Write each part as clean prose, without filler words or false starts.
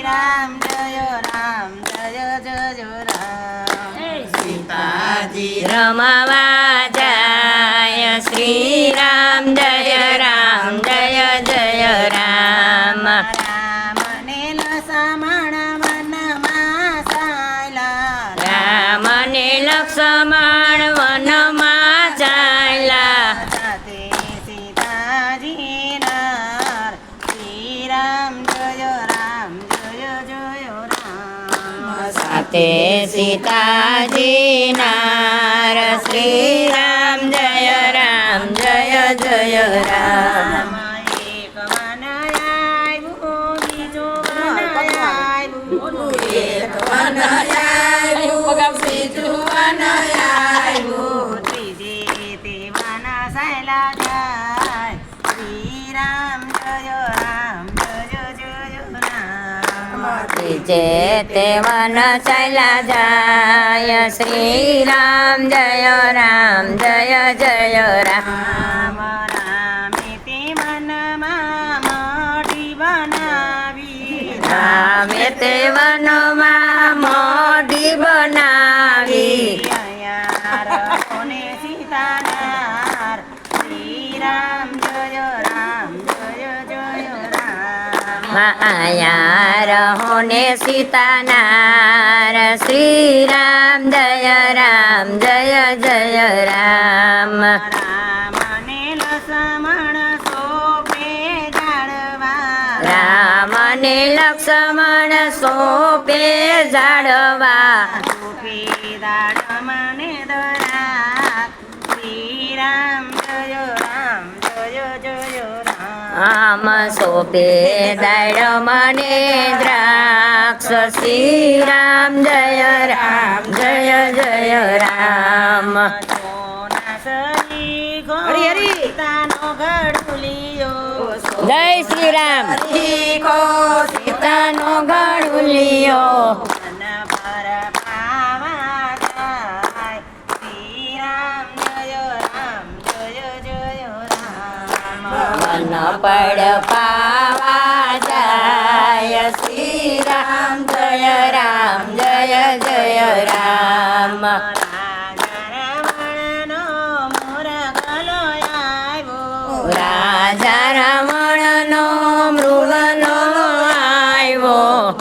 રામ જય રામ સીતાજી રમવા જાય શ્રી રામ જય રામ જય જય રામ રામને લસમણ વનમાં સાયલા રામ ને લક્ષ્મણ વનમાં ચાલ્યા સાથે સીતાજી નાર શ્રી રામ જય રામ સાથે સીતાજી નાર શ્રી રામ જય રામ જય જય રામ એક વન આવ્યું બીજું વન આવ્યું એક વન આવ્યું બીજું વન આવ્યું ત્રીજે તે વન સહેલા જાય શ્રી રામ જય રામ જય રામ જે તે વન ચાલ્યા જાય શ્રી રામ જય રામ જય જય રામ રામે તે વનમાં મોઢી બનાવી રામે તે વનમાં મોઢી બનાવી કોને સીતાનાર શ્રી રામ જય રામ જય રામ આયા રહો ને સીતાનાર શ્રી રામ જય રામ જય જય રામ રામને લસમણ શોભે જાળવા રામ ને લક્ષ્મણ સોપે જાળવા દાડ મને દરા શ્રી રામ જય રામ આમ સોપે દાડ મને દ્રાક્ષ શ્રી રામ જય રામ જય જય રામ હરી હરી. સીતાનો ગઢુલિયો જય શ્રી રામ સીતાનો ગળુલિયો મન પર પાવા જાય શ્રી રામ જય રામ મન પડ પાવા જાય શ્રી રામ જય રામ જય જય રામ રાજા રાવણનો મૃગલો આવ્યો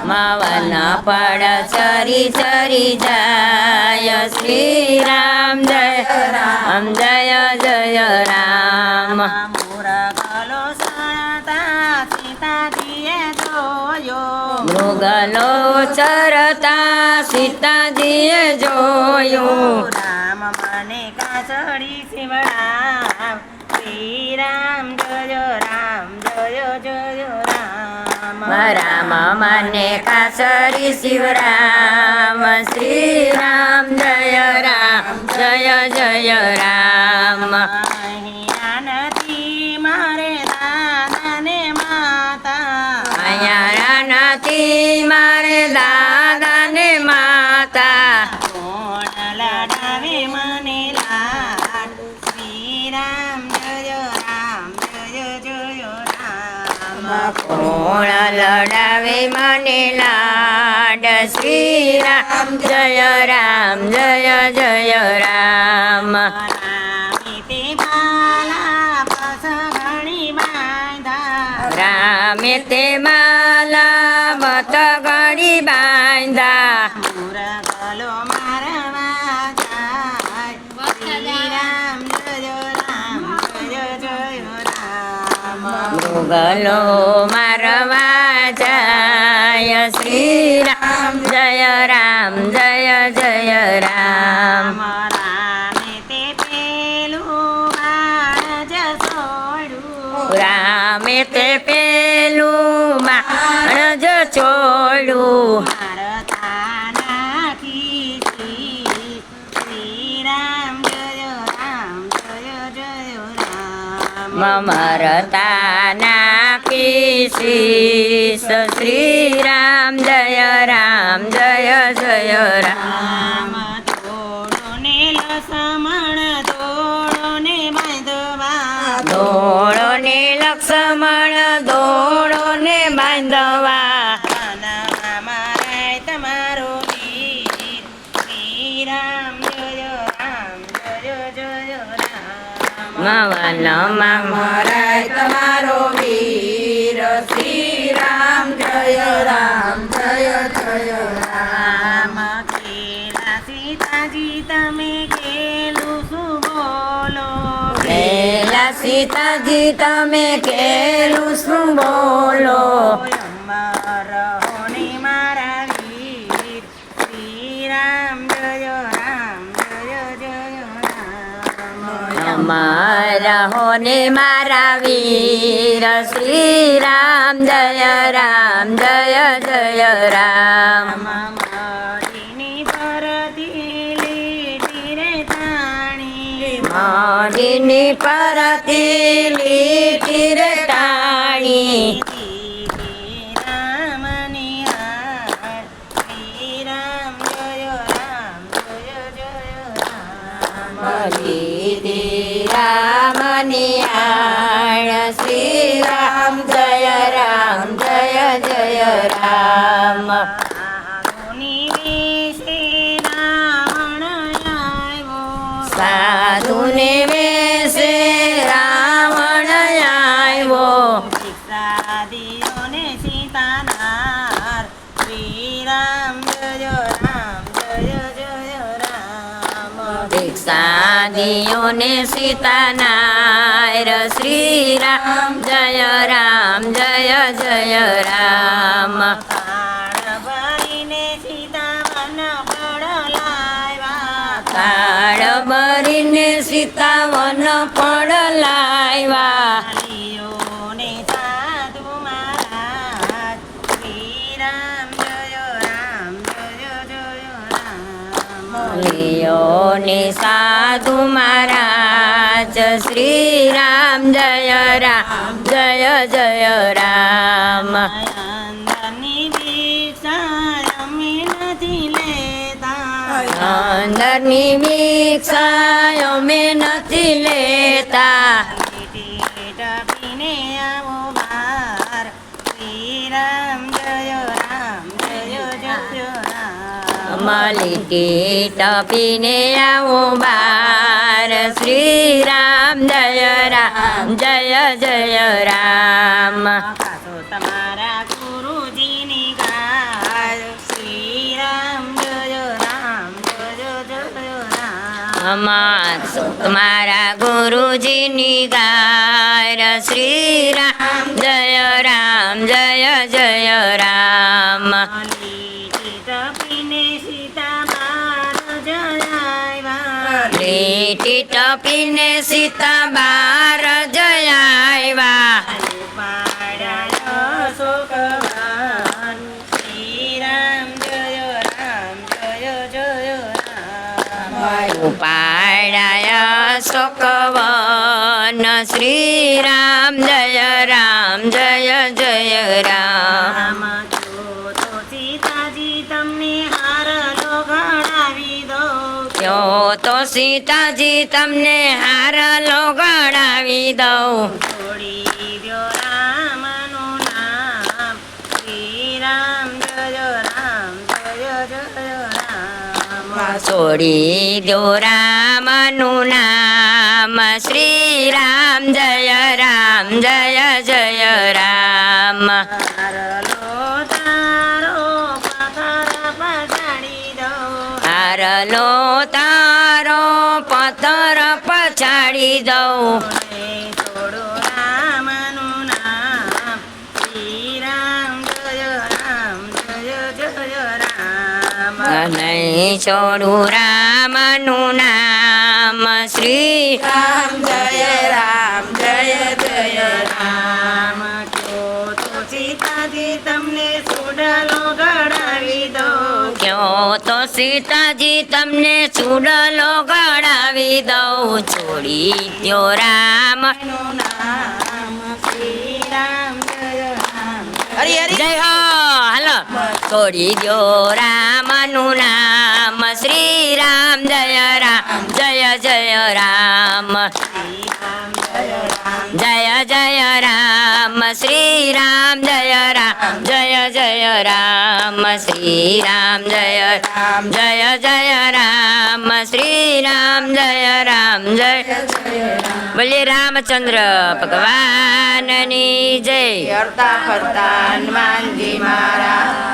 મવન પડ ચરી ચરી જાય શ્રી રામ જય રામ જય જય રામ મૃગલો ચરતા સીતાજીએ જોયું રામ મને કાસડી શિવરામ શ્રી રામ જય રામ જય રામ રામ મને કાસરી શિવરામ શ્રી રામ જય રામ જય જય રામ અહીંયા નથી મારે દાદાને માતા અહીંયા નથી મારે દાદા ને માતા કોણ લડાવે મને લાડ શ્રી રામ જય રામ કોણ લડાવે મને લાડ શ્રી રામ જય રામ જય જય રામ રામે તે માલા બત ગળી બાંધા મુરગલો મારવા જાય શ્રી રામ જય રામ મૃગલો મારવા જાય શ્રી રામ જય રામ જય જય રામ રામે તે પેલું બાણ જ છોડ્યું રામે તે પેલું બાણ જ છોડ્યું મારતા નાખી શ્રી રામ જય રામ મમરતા નાખી શીશ શ્રી રામ જય રામ જય જય રામ રામ થોડો ને લસમ લક્ષ્મણ દોડો ને બાંધવા દોડો ને લક્ષ્મણ દોડો ને બાંધવા મારા તમારો વીર શ્રી રામ જય રામ જય જય રામ વનમાં મરાય તમારો વીર શ્રી રામ જય રામ જય જય રામ રામ ખેલા સીતાજી તમે ખેલું શું બોલો પેલા સીતાજી તમે કેલું શું બોલો રહો ને મારા વીર શ્રી રામ જય રામ જય જય રામ અમારા હોને મારા વીર શ્રી રામ જય રામ જય જય રામ મારીની પરતી લીટી રે તાણી મોઢીની પરથી લીટી રે ટાણી રામની હાર શ્રી રામ જય રામ જય જય રામ દીદી રામની આણ શ્રી રામ જય રામ જય જય રામ સાધુની વેશે રાવણ આવ્યો સાધુને વેશે રાવણ આવ્યો શિક્ષા દિયો ને સીતાનાર શ્રી રામ જય રામ જય જય રામ દીક્ષા દિયોને સીતાનાર શ્રી રામ જય રામ જય જય રામ કાળ ભરીને સીતા વન પડલાવ્યા કાળ ભરીને સીતા વન પણ લાવ્યા લીઓને સાધુ મહારાજ શ્રી રામ જય રામ જય જય રામ લિયોને સાધુ મહારાજ શ્રી રામ જય રામ જય જય રામ અંદરની ભિક્ષા અમે નથી લેતા અંદરની ભિક્ષા અમે નથી લેતા ટપીને આવો બાર શ્રી રામ જય રામ જય જય રામ લીટી ટપીને આવો બાર શ્રી રામ જય રામ જય જય રામ પાછો તમારા ગુરુજીની ગાય શ્રી રામ જય રામ જય જય રામ મારા ગુરુજીની ગાર શ્રી રામ જય રામ જય જય રામ લીટી ટપીને સીતા બાર જયાવ્યા લીટી ટપીને સીતા બાર જય આવ્યા પાડ્યા શોકવાન શ્રી રામ જય રામ જય જય રામ ઉપાડાય શોકવન શ્રી રામ જય રામ જય જય રામ રામ જો તો સીતાજી તમને હાર લોગડાવી દો ત્યો તો સીતાજી તમને હાર લોગડાવી દઉં છોડી દ્યો રામનું નામ શ્રી રામ જય રામ જય જય રામ છોડી દો રામનું નામ શ્રી રામ જય રામ જય જય રામ હારલો તારો પથર પછાડી દો હારલો તારો પથ્થર પછાડી દઉં છોડો રામનું નામ શ્રી રામ જય રામ જય જય રામ નહીં છોડું રામનું નામ શ્રી રામ જય રામ જય જય રામ જો તો સીતાજી તમને સુડલો ગળાવી દો ક્યો તો સીતાજી તમને ચૂડલો ગળાવી દઉં છોડી દ્યો રામ નું નામ શ્રી રામ જય રામ હરી હરી જય હો હાલો છોડી દ્યો રામનું નામ શ્રી રામ રામ જય રામ જય જય રામ જય જય રામ શ્રી રામ જય રામ જય જય રામ શ્રી રામ જય રામ જય જય રામ શ્રી રામ જય રામ જય બોલીએ રામચંદ્ર ભગવાનની જય હરતા ફરતા હનુમાનજી મહારાજ